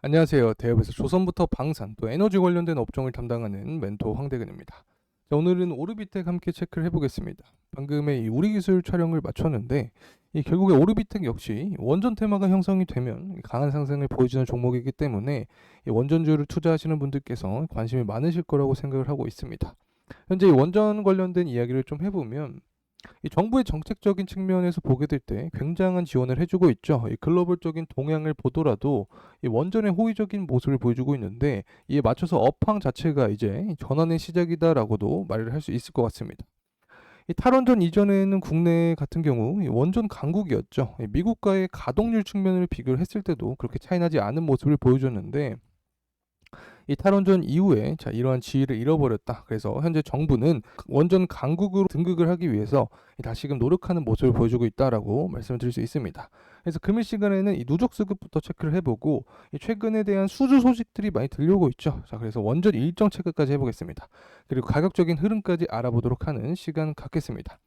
안녕하세요. 대업에서 조선부터 방산 또 에너지 관련된 업종을 담당하는 멘토 황대근입니다. 자, 오늘은 오르비텍 함께 체크를 해보겠습니다. 방금의 이 우리 기술 촬영을 마쳤는데 이 결국에 오르비텍 역시 원전 테마가 형성이 되면 강한 상승을 보여주는 종목이기 때문에 이 원전주를 투자하시는 분들께서 관심이 많으실 거라고 생각을 하고 있습니다. 현재 이 원전 관련된 이야기를 좀 해보면 이 정부의 정책적인 측면에서 보게 될 때 굉장한 지원을 해주고 있죠. 이 글로벌적인 동향을 보더라도 이 원전의 호의적인 모습을 보여주고 있는데 이에 맞춰서 업황 자체가 이제 전환의 시작이다라고도 말을 할 수 있을 것 같습니다. 이 탈원전 이전에는 국내 같은 경우 이 원전 강국이었죠. 이 미국과의 가동률 측면을 비교를 했을 때도 그렇게 차이나지 않은 모습을 보여줬는데 이 탈원전 이후에 이러한 지위를 잃어버렸다. 그래서 현재 정부는 원전 강국으로 등극을 하기 위해서 다시금 노력하는 모습을 보여주고 있다라고 말씀을 드릴 수 있습니다. 그래서 금일 시간에는 이 누적 수급부터 체크를 해보고 이 최근에 대한 수주 소식들이 많이 들려오고 있죠. 자, 그래서 원전 일정 체크까지 해보겠습니다. 그리고 가격적인 흐름까지 알아보도록 하는 시간 갖겠습니다.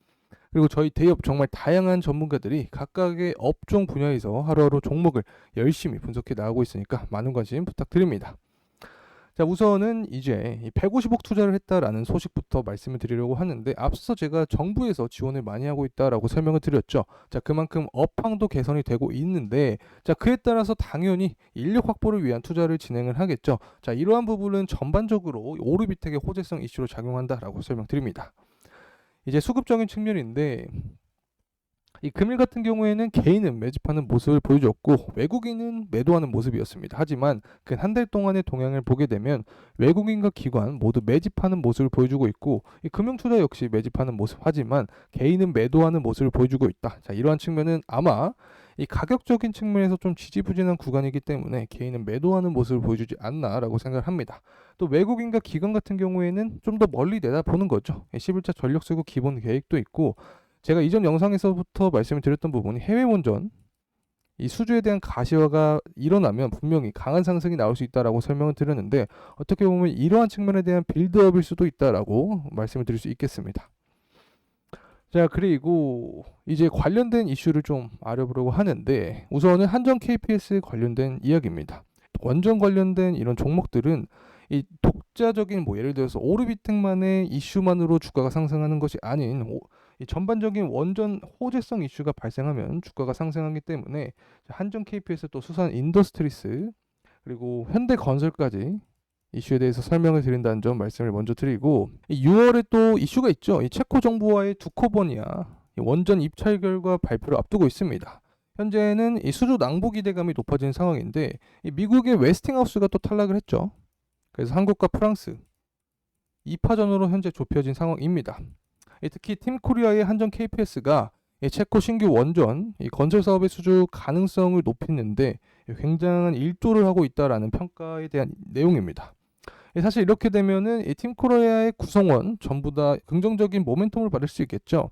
그리고 저희 대업 정말 다양한 전문가들이 각각의 업종 분야에서 하루하루 종목을 열심히 분석해 나가고 있으니까 많은 관심 부탁드립니다. 자, 우선은 이제 150억 투자를 했다라는 소식부터 말씀을 드리려고 하는데 앞서 제가 정부에서 지원을 많이 하고 있다라고 설명을 드렸죠. 자, 그만큼 업황도 개선이 되고 있는데 자, 그에 따라서 당연히 인력 확보를 위한 투자를 진행을 하겠죠. 자, 이러한 부분은 전반적으로 오르비텍의 호재성 이슈로 작용한다라고 설명드립니다. 이제 수급적인 측면인데 이 금일 같은 경우에는 개인은 매집하는 모습을 보여줬고 외국인은 매도하는 모습이었습니다. 하지만 그 한 달 동안의 동향을 보게 되면 외국인과 기관 모두 매집하는 모습을 보여주고 있고 이 금융투자 역시 매집하는 모습 하지만 개인은 매도하는 모습을 보여주고 있다. 자, 이러한 측면은 아마 이 가격적인 측면에서 좀 지지부진한 구간이기 때문에 개인은 매도하는 모습을 보여주지 않나라고 생각을 합니다. 또 외국인과 기관 같은 경우에는 좀 더 멀리 내다보는 거죠. 11차 전력 쓰고 기본 계획도 있고 제가 이전 영상에서부터 말씀을 드렸던 부분이 해외 원전 이 수주에 대한 가시화가 일어나면 분명히 강한 상승이 나올 수 있다라고 설명을 드렸는데 어떻게 보면 이러한 측면에 대한 빌드업일 수도 있다라고 말씀을 드릴 수 있겠습니다. 자, 그리고 이제 관련된 이슈를 좀 알아보려고 하는데 우선은 한전 KPS 관련된 이야기입니다. 원전 관련된 이런 종목들은 이 독자적인 뭐 예를 들어서 오르비텍만의 이슈만으로 주가가 상승하는 것이 아닌 이 전반적인 원전 호재성 이슈가 발생하면 주가가 상승하기 때문에 한전 KPS 또 수산 인더스트리스 그리고 현대건설까지 이슈에 대해서 설명을 드린다는 점 말씀을 먼저 드리고 6월에 또 이슈가 있죠. 이 체코 정부와의 두코버니아 원전 입찰 결과 발표를 앞두고 있습니다. 현재는 이 수주 낭보 기대감이 높아진 상황인데 이 미국의 웨스팅하우스가 또 탈락을 했죠. 그래서 한국과 프랑스 2파전으로 현재 좁혀진 상황입니다. 특히 팀코리아의 한전 KPS가 체코 신규 원전 건설 사업의 수주 가능성을 높이는데 굉장한 일조를 하고 있다라는 평가에 대한 내용입니다. 사실 이렇게 되면은 이 팀코리아의 구성원 전부 다 긍정적인 모멘텀을 받을 수 있겠죠.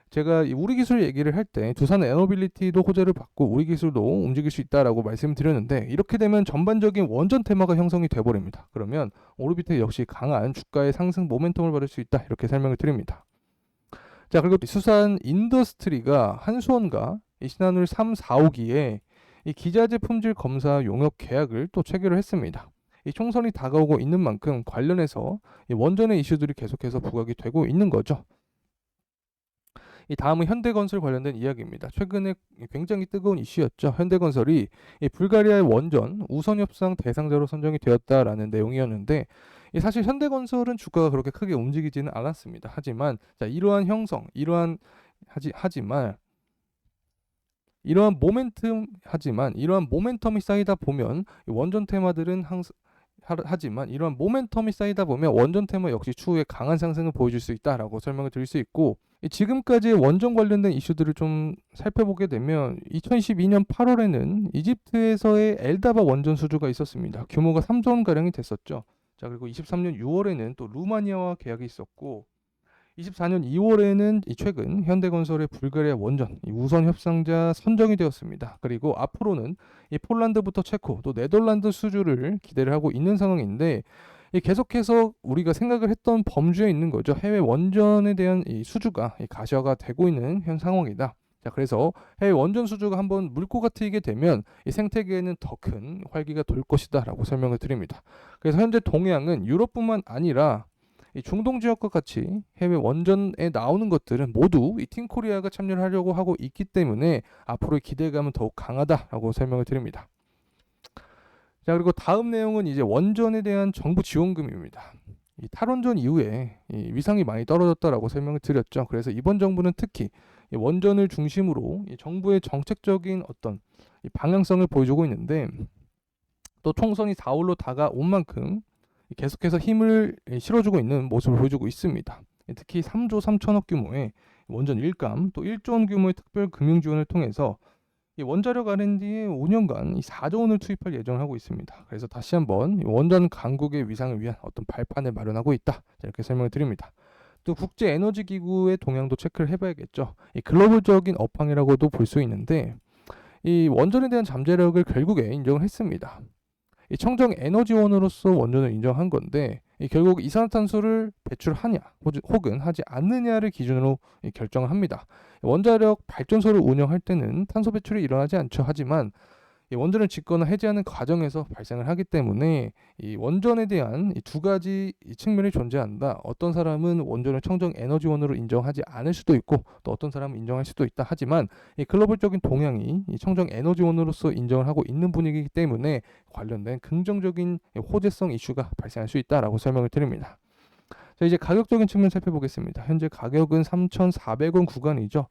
제가 우리 기술 얘기를 할 때 두산 에너빌리티도 호재를 받고 우리 기술도 움직일 수 있다라고 말씀드렸는데 이렇게 되면 전반적인 원전 테마가 형성이 돼버립니다. 그러면 오르비텍 역시 강한 주가의 상승 모멘텀을 받을 수 있다 이렇게 설명을 드립니다. 자, 그리고 수산 인더스트리가 한수원과 이 신한울 3, 4호기에 이 기자재 품질 검사 용역 계약을 또 체결을 했습니다. 이 총선이 다가오고 있는 만큼 관련해서 이 원전의 이슈들이 계속해서 부각이 되고 있는 거죠. 이 다음은 현대건설 관련된 이야기입니다. 최근에 굉장히 뜨거운 이슈였죠. 현대건설이 이 불가리아의 원전 우선 협상 대상자로 선정이 되었다라는 내용이었는데 사실 현대건설은 주가가 그렇게 크게 움직이지는 않았습니다. 하지만 이러한 형성, 이러한 모멘텀이 쌓이다 보면 원전 테마들은 하지만 이러한 모멘텀이 쌓이다 보면 원전 테마 역시 추후에 강한 상승을 보여줄 수 있다라고 설명을 드릴 수 있고 지금까지의 원전 관련된 이슈들을 좀 살펴보게 되면 2012년 8월에는 이집트에서의 엘다바 원전 수주가 있었습니다. 규모가 3조 원가량이 됐었죠. 자, 그리고 23년 6월에는 또 루마니아와 계약이 있었고 24년 2월에는 최근 현대건설의 불가리아 원전 우선 협상자 선정이 되었습니다. 그리고 앞으로는 폴란드부터 체코 또 네덜란드 수주를 기대를 하고 있는 상황인데 계속해서 우리가 생각을 했던 범주에 있는 거죠. 해외 원전에 대한 수주가 가시화가 되고 있는 현 상황이다. 자, 그래서 해외 원전 수주가 한번 물꼬가 트이게 되면 이 생태계에는 더 큰 활기가 돌 것이다라고 설명을 드립니다. 그래서 현재 동향은 유럽뿐만 아니라 이 중동 지역과 같이 해외 원전에 나오는 것들은 모두 이 팀코리아가 참여를 하려고 하고 있기 때문에 앞으로의 기대감은 더욱 강하다라고 설명을 드립니다. 자, 그리고 다음 내용은 이제 원전에 대한 정부 지원금입니다. 이 탈원전 이후에 이 위상이 많이 떨어졌다라고 설명을 드렸죠. 그래서 이번 정부는 특히 이 원전을 중심으로 이 정부의 정책적인 어떤 이 방향성을 보여주고 있는데, 또 총선이 4월로 다가온 만큼 계속해서 힘을 실어주고 있는 모습을 보여주고 있습니다. 특히 3조 3천억 규모의 원전 일감, 또 1조 원 규모의 특별 금융 지원을 통해서 이 원자력 R&D에 5년간 이 4조 원을 투입할 예정을 하고 있습니다. 그래서 다시 한번 원전 강국의 위상을 위한 어떤 발판을 마련하고 있다, 이렇게 설명을 드립니다. 또 국제 에너지 기구의 동향도 체크를 해봐야겠죠. 이 글로벌적인 업황이라고도 볼 수 있는데, 이 원전에 대한 잠재력을 결국에 인정을 했습니다. 이 청정 에너지원으로서 원전을 인정한 건데, 이 결국 이산화탄소를 배출하냐 혹은 하지 않느냐를 기준으로 결정을 합니다. 원자력 발전소를 운영할 때는 탄소 배출이 일어나지 않죠. 하지만 이 원전을 짓거나 해제하는 과정에서 발생을 하기 때문에 이 원전에 대한 이 두 가지 이 측면이 존재한다. 어떤 사람은 원전을 청정 에너지원으로 인정하지 않을 수도 있고, 또 어떤 사람은 인정할 수도 있다. 하지만 이 글로벌적인 동향이 이 청정 에너지원으로서 인정을 하고 있는 분위기이기 때문에 관련된 긍정적인 호재성 이슈가 발생할 수 있다라고 설명을 드립니다. 자, 이제 가격적인 측면 살펴보겠습니다. 현재 가격은 3,400원 구간이죠.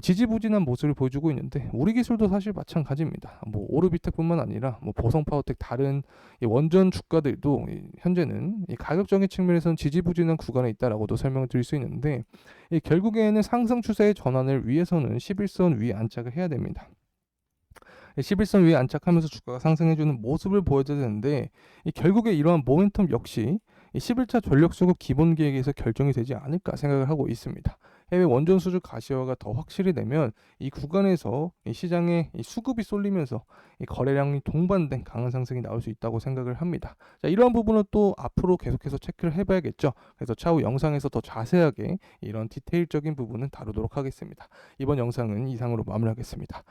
지지부진한 모습을 보여주고 있는데, 우리 기술도 사실 마찬가지입니다. 뭐 오르비텍뿐만 아니라 뭐 보성파워텍 다른 이 원전 주가들도 현재는 이 가격적인 측면에서는 지지부진한 구간에 있다라고도 설명을 드릴 수 있는데, 결국에는 상승 추세의 전환을 위해서는 11선 위 안착을 해야 됩니다. 11선 위에 안착하면서 주가가 상승해주는 모습을 보여줘야 되는데, 결국에 이러한 모멘텀 역시 11차 전력수급 기본계획에서 결정이 되지 않을까 생각을 하고 있습니다. 해외 원전 수주 가시화가 더 확실히 되면 이 구간에서 이 시장에 이 수급이 쏠리면서 이 거래량이 동반된 강한 상승이 나올 수 있다고 생각을 합니다. 자, 이러한 부분은 또 앞으로 계속해서 체크를 해봐야겠죠. 그래서 차후 영상에서 더 자세하게 이런 디테일적인 부분은 다루도록 하겠습니다. 이번 영상은 이상으로 마무리하겠습니다.